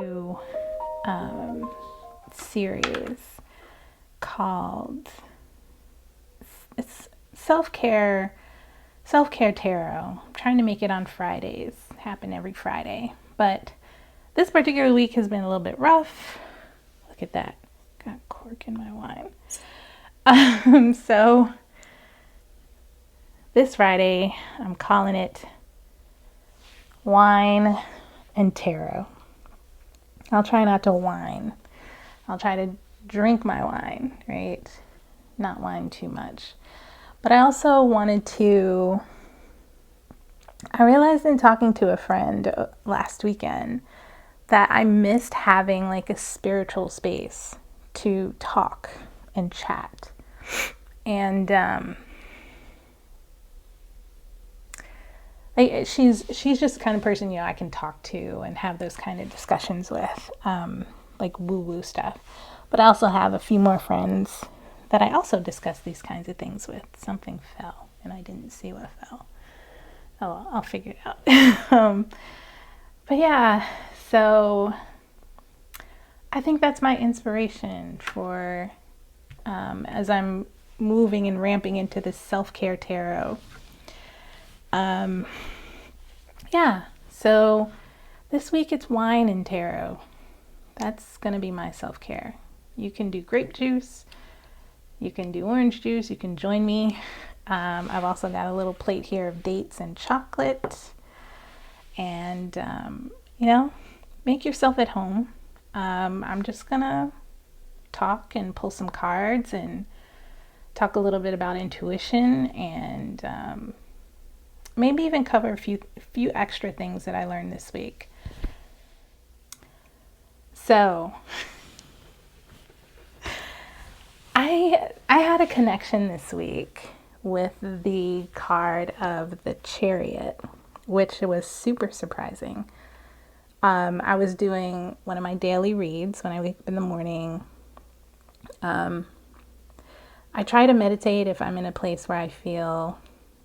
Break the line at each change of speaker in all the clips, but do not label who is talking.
new series called, it's self-care tarot. I'm trying to make it on Fridays, happen every Friday, but this particular week has been a little bit rough. Look at that, got cork in my wine. So this Friday I'm calling it Wine and Tarot. I'll try not to whine. I'll try to drink my wine, right? Not whine too much. But I also wanted to, I realized in talking to a friend last weekend that I missed having like a spiritual space to talk and chat. And she's just the kind of person, you know, I can talk to and have those kind of discussions with, like woo-woo stuff. But I also have a few more friends that I also discuss these kinds of things with. Something fell and I didn't see what fell. Oh, I'll figure it out. But yeah, so I think that's my inspiration for as I'm moving and ramping into this self-care tarot. Yeah, so this week it's wine and tarot. That's gonna be my self-care. You can do grape juice, you can do orange juice, you can join me. I've also got a little plate here of dates and chocolate. And, you know, make yourself at home. I'm just gonna talk and pull some cards and talk a little bit about intuition and maybe even cover a few extra things that I learned this week. So I had a connection this week with the card of the Chariot, which was super surprising. I was doing one of my daily reads when I wake up in the morning. I try to meditate if I'm in a place where I feel,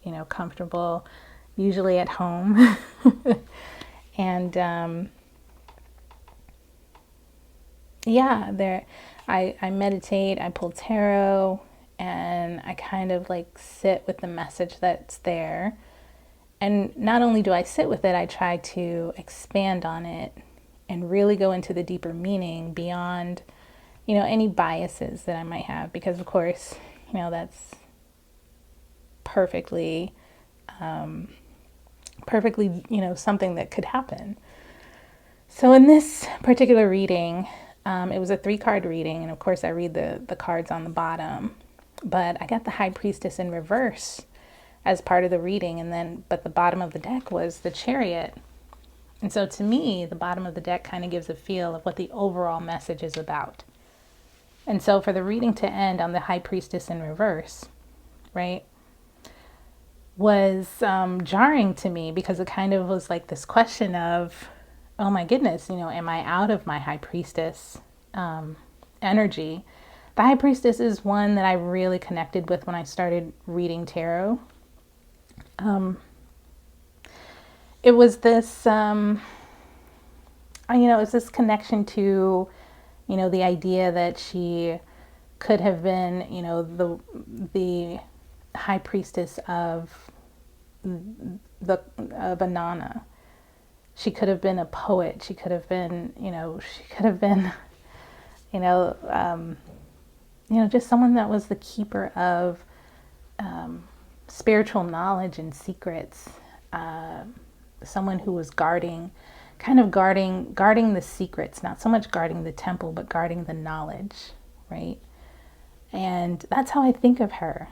you know, comfortable, usually at home. And yeah, I meditate, I pull tarot, and I kind of like sit with the message that's there. And not only do I sit with it, I try to expand on it and really go into the deeper meaning beyond, you know, any biases that I might have. Because of course, you know, that's perfectly, you know, something that could happen. So in this particular reading, it was a 3-card reading. And of course I read the cards on the bottom, but I got the High Priestess in reverse as part of the reading, and then but the bottom of the deck was the Chariot. And so to me, the bottom of the deck kind of gives a feel of what the overall message is about. And so for the reading to end on the High Priestess in reverse, right, was jarring to me, because it kind of was like this question of, oh my goodness, you know, am I out of my High Priestess energy? The High Priestess is one that I really connected with when I started reading tarot. It was this, you know, it's this connection to, you know, the idea that she could have been, you know, the High Priestess of Banana. She could have been a poet. She could have been, you know, just someone that was the keeper of spiritual knowledge and secrets. Someone who was guarding the secrets, not so much guarding the temple, but guarding the knowledge, right? And that's how I think of her.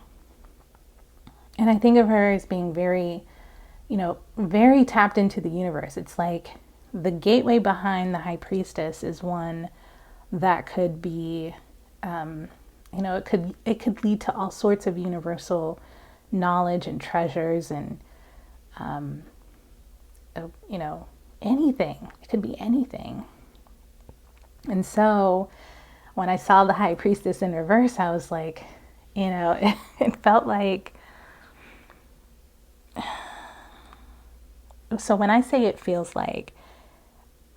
And I think of her as being very, you know, very tapped into the universe. It's like the gateway behind the High Priestess is one that could be, you know, it could lead to all sorts of universal knowledge and treasures and, you know, anything. It could be anything. And so when I saw the High Priestess in reverse, I was like, you know, it felt like, so when I say it feels like,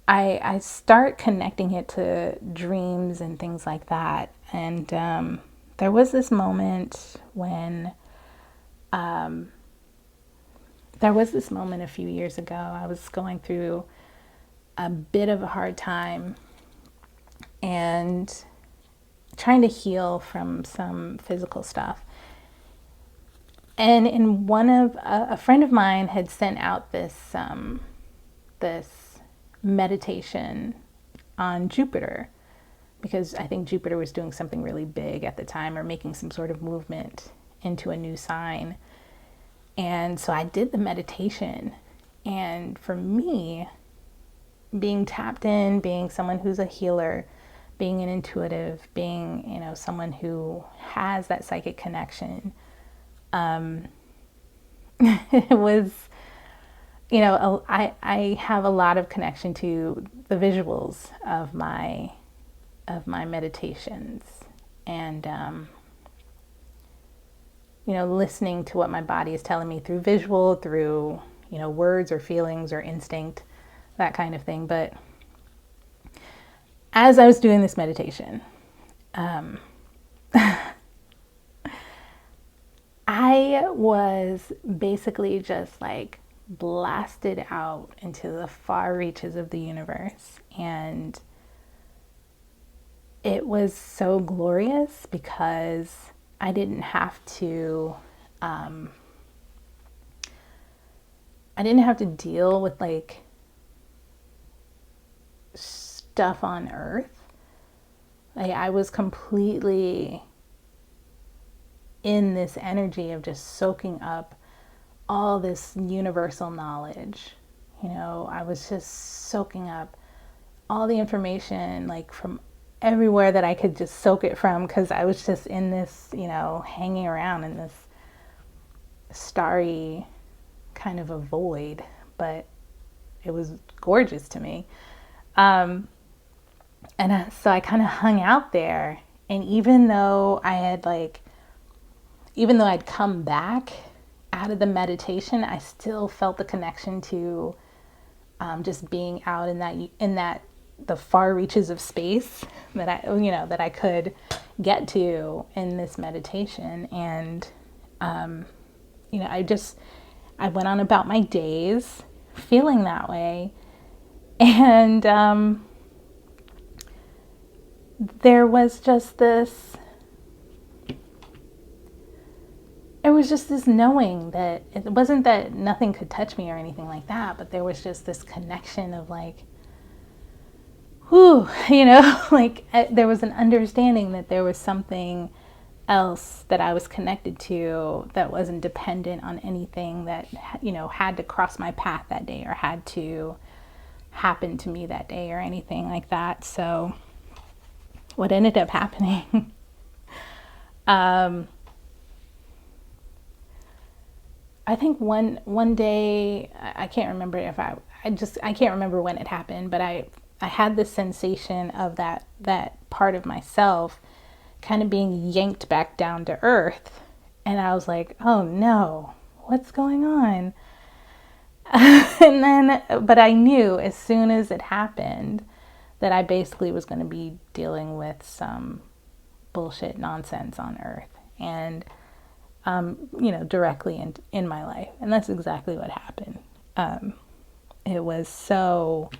I start connecting it to dreams and things like that. And there was this moment when, a few years ago, I was going through a bit of a hard time and trying to heal from some physical stuff. And in a friend of mine had sent out this meditation on Jupiter, because I think Jupiter was doing something really big at the time, or making some sort of movement into a new sign. And so I did the meditation. And for me, being tapped in, being someone who's a healer, being an intuitive, being, someone who has that psychic connection, it was, I have a lot of connection to the visuals of my meditations, and listening to what my body is telling me through visual, through words or feelings or instinct, that kind of thing. But as I was doing this meditation, I was basically just like blasted out into the far reaches of the universe. And it was so glorious because I didn't have to deal with like stuff on earth. Like, I was completely in this energy of just soaking up all this universal knowledge. I was just soaking up all the information, like from everywhere that I could just soak it from, because I was just in this, hanging around in this starry kind of a void, but it was gorgeous to me. So I kind of hung out there, and even though I'd come back out of the meditation, I still felt the connection to just being out in that the far reaches of space that I could get to in this meditation. And I went on about my days feeling that way, and there was just this knowing that it wasn't that nothing could touch me or anything like that, but there was just this connection of like, whew, like there was an understanding that there was something else that I was connected to that wasn't dependent on anything that, had to cross my path that day or had to happen to me that day or anything like that. So what ended up happening, I think one day, I can't remember if I can't remember when it happened, but I had this sensation of that part of myself kind of being yanked back down to earth. And I was like, oh no, what's going on? But I knew as soon as it happened that I basically was going to be dealing with some bullshit nonsense on earth. And directly in my life. And that's exactly what happened. It was so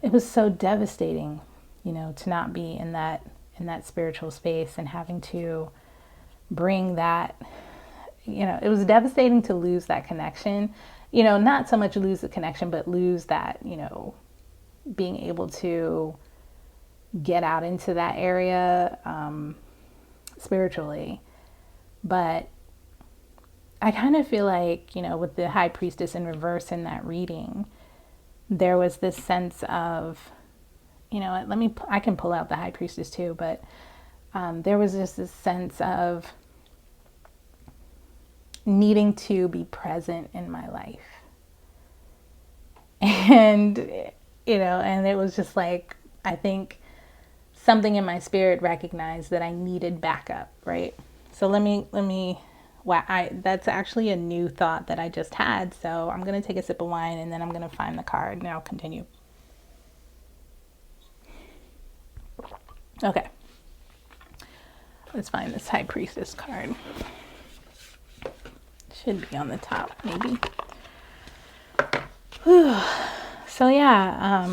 devastating, to not be in that spiritual space and having to bring that, it was devastating to lose that connection, not so much lose the connection, but lose that, being able to get out into that area, spiritually. But I kind of feel like, with the High Priestess in reverse in that reading, there was this sense of, I can pull out the High Priestess too, but there was just this sense of needing to be present in my life. And, and it was just like, I think something in my spirit recognized that I needed backup, right? So that's actually a new thought that I just had. So I'm going to take a sip of wine and then I'm going to find the card and I'll continue. Okay. Let's find this High Priestess card. Should be on the top, maybe. Whew. So yeah,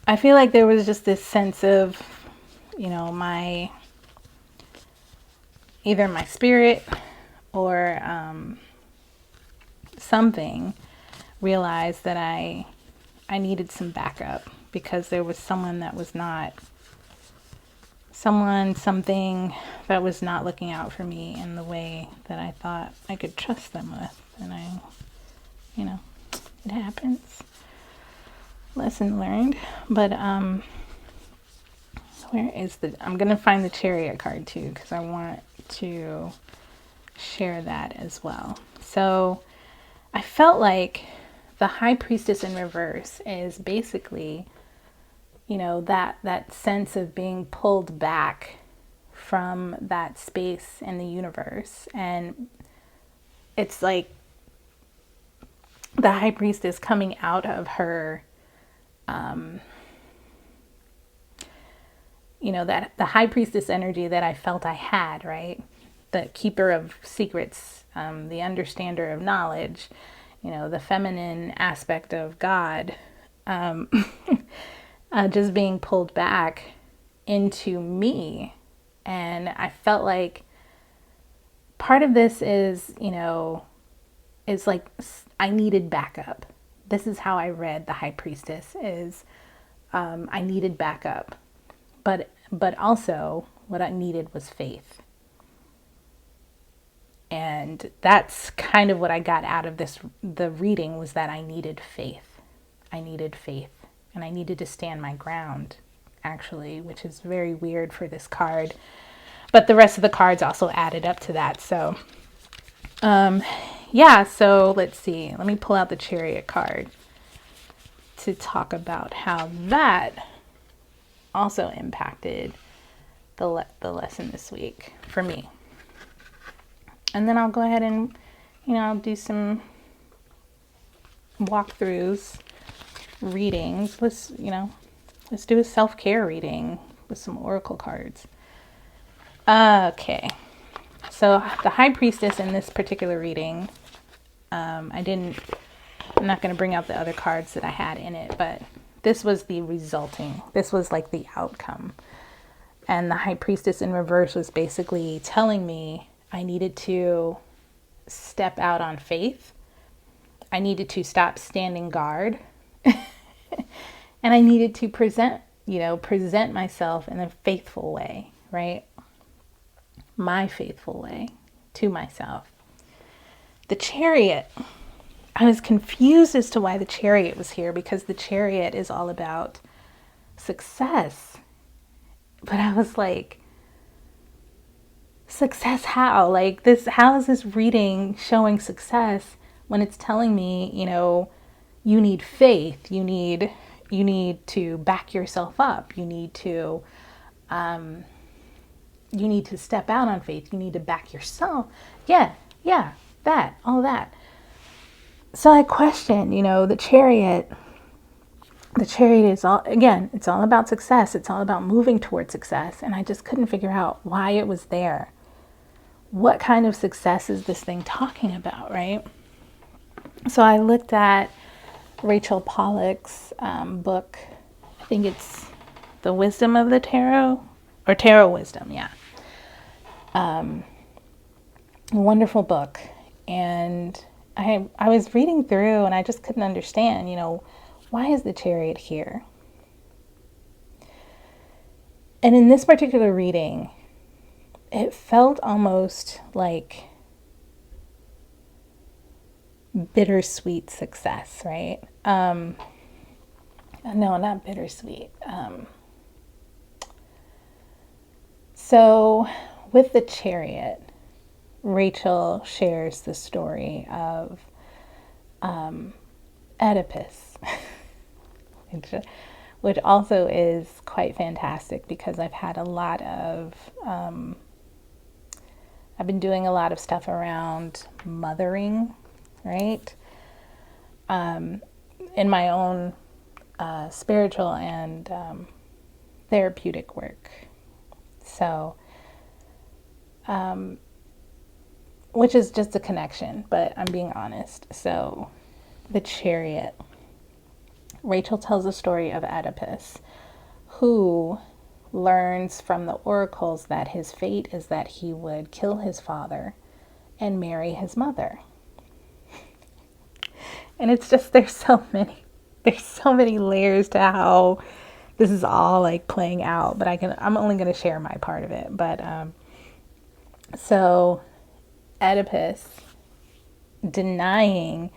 I feel like there was just this sense of, either my spirit or something realized that I needed some backup, because there was something that was not looking out for me in the way that I thought I could trust them with. And it happens. Lesson learned. But where is I'm going to find the Chariot card too, because I want to share that as well. So I felt like the High Priestess in reverse is basically, that sense of being pulled back from that space in the universe. And it's like the High Priestess coming out of her, that the High Priestess energy that I felt I had, right? The keeper of secrets, the understander of knowledge, the feminine aspect of God, just being pulled back into me. And I felt like part of this is, is like I needed backup. This is how I read the High Priestess, is I needed backup. But also what I needed was faith. And that's kind of what I got out of the reading, was that I needed faith. I needed faith. And I needed to stand my ground, actually, which is very weird for this card. But the rest of the cards also added up to that. So, yeah, so let's see. Let me pull out the Chariot card to talk about how that also impacted the lesson this week for me. And then I'll go ahead and, I'll do some walkthroughs, readings. Let's do a self-care reading with some oracle cards. Okay. So the High Priestess in this particular reading, I'm not going to bring out the other cards that I had in it, but this was this was like the outcome. And the High Priestess in reverse was basically telling me I needed to step out on faith. I needed to stop standing guard. And I needed to present myself in a faithful way, right? My faithful way to myself. The Chariot, I was confused as to why the Chariot was here, because the Chariot is all about success. But I was like, success how? Like this, how is this reading showing success when it's telling me, you need faith, you need to back yourself up, you need to step out on faith, you need to back yourself. Yeah, all that. So I question, the Chariot. The Chariot is it's all about success. It's all about moving towards success. And I just couldn't figure out why it was there. What kind of success is this thing talking about, right? So I looked at Rachel Pollack's book. I think it's The Wisdom of the Tarot, or Tarot Wisdom, yeah. Wonderful book. And I was reading through and I just couldn't understand, why is the Chariot here? And in this particular reading, it felt almost like bittersweet success, right? No, not bittersweet. So with the Chariot, Rachel shares the story of Oedipus, which also is quite fantastic, because I've been doing a lot of stuff around mothering, right? In my own spiritual and therapeutic work. So, which is just a connection, but I'm being honest. So, the Chariot. Rachel tells the story of Oedipus, who learns from the oracles that his fate is that he would kill his father and marry his mother. And it's just, there's so many layers to how this is all like playing out, but I'm only going to share my part of it. But so Oedipus, denying,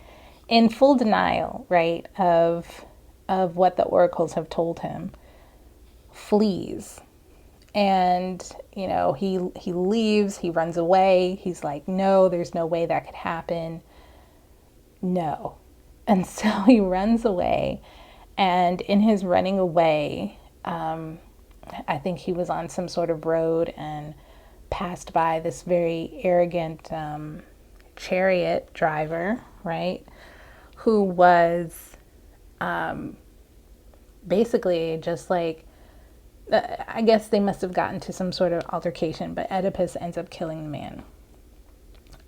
in full denial, right, of what the oracles have told him, flees. And, you know, he leaves, he runs away. He's like, no, there's no way that could happen. No. And so he runs away. And in his running away, I think he was on some sort of road and passed by this very arrogant chariot driver, right? Who was basically just like, I guess they must have gotten to some sort of altercation, but Oedipus ends up killing the man.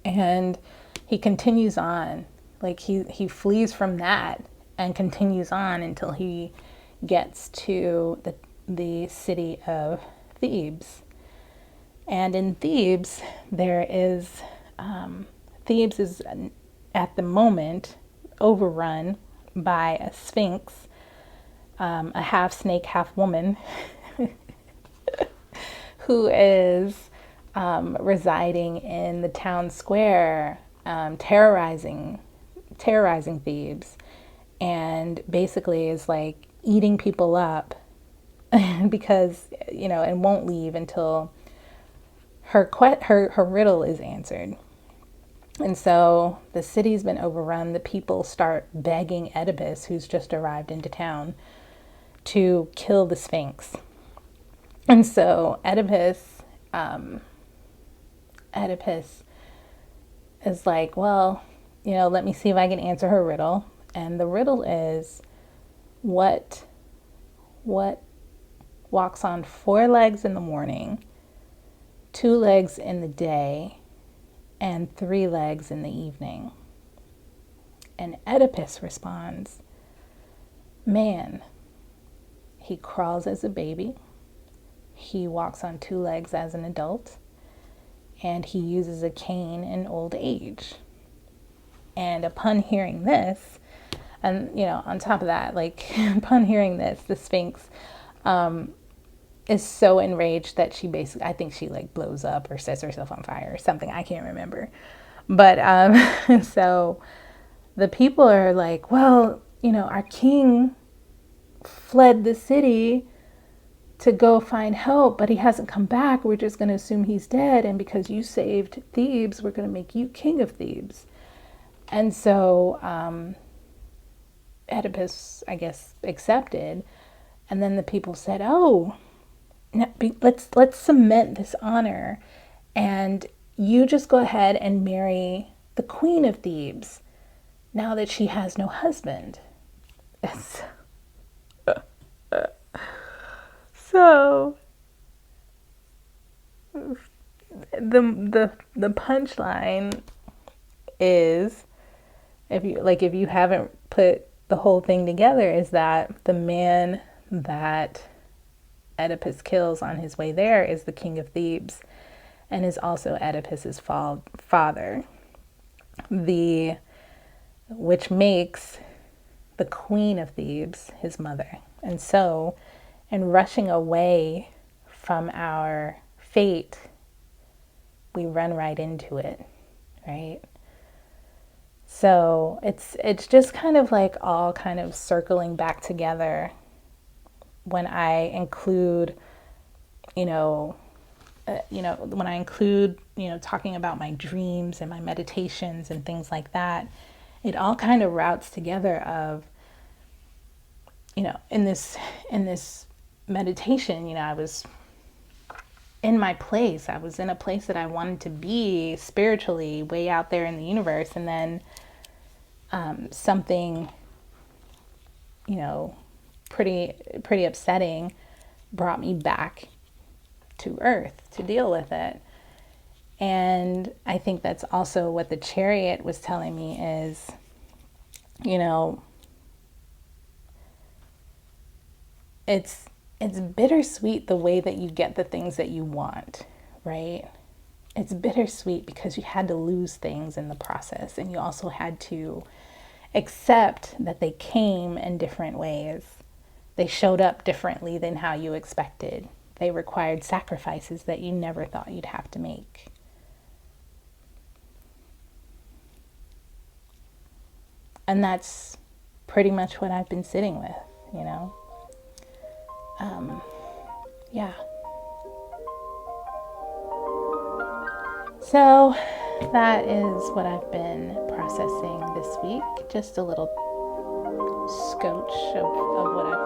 And he continues on, like he flees from that and continues on until he gets to the city of Thebes. And in Thebes, Thebes is at the moment overrun by a sphinx, a half snake, half woman, who is residing in the town square, terrorizing Thebes, and basically is like eating people up because, you know, and won't leave until her riddle is answered. And so the city's been overrun. The people start begging Oedipus, who's just arrived into town, to kill the Sphinx. And so Oedipus is like, well, you know, let me see if I can answer her riddle. And the riddle is, what walks on 4 legs in the morning, 2 legs in the day, and 3 legs in the evening? And Oedipus responds, man. He crawls as a baby, he walks on 2 legs as an adult, and he uses a cane in old age. And upon hearing this, and, you know, on top of that, like, upon hearing this, the Sphinx is so enraged that she basically, I think she like blows up or sets herself on fire or something. I can't remember. But so the people are like, well, you know, our king fled the city to go find help, but he hasn't come back. We're just going to assume he's dead. And because you saved Thebes, we're going to make you king of Thebes. And so Oedipus, I guess, accepted. And then the people said, oh, let's cement this honor. And you just go ahead and marry the queen of Thebes now that she has no husband. So the punchline is, if you haven't put the whole thing together, is that the man that Oedipus kills on his way there is the king of Thebes, and is also Oedipus's father, which makes the queen of Thebes his mother. And so, in rushing away from our fate, we run right into it, right? So it's just kind of like all kind of circling back together when I include, talking about my dreams and my meditations and things like that. It all kind of routes together of, in this meditation, I was in my place. I was in a place that I wanted to be spiritually, way out there in the universe. And then something, pretty upsetting brought me back to earth to deal with it. And I think that's also what the Chariot was telling me is, you know, it's bittersweet the way that you get the things that you want, right? It's bittersweet because you had to lose things in the process, and you also had to accept that they came in different ways. They showed up differently than how you expected. They required sacrifices that you never thought you'd have to make. And that's pretty much what I've been sitting with, you know? Yeah. So that is what I've been processing this week. Just a little scotch of what I've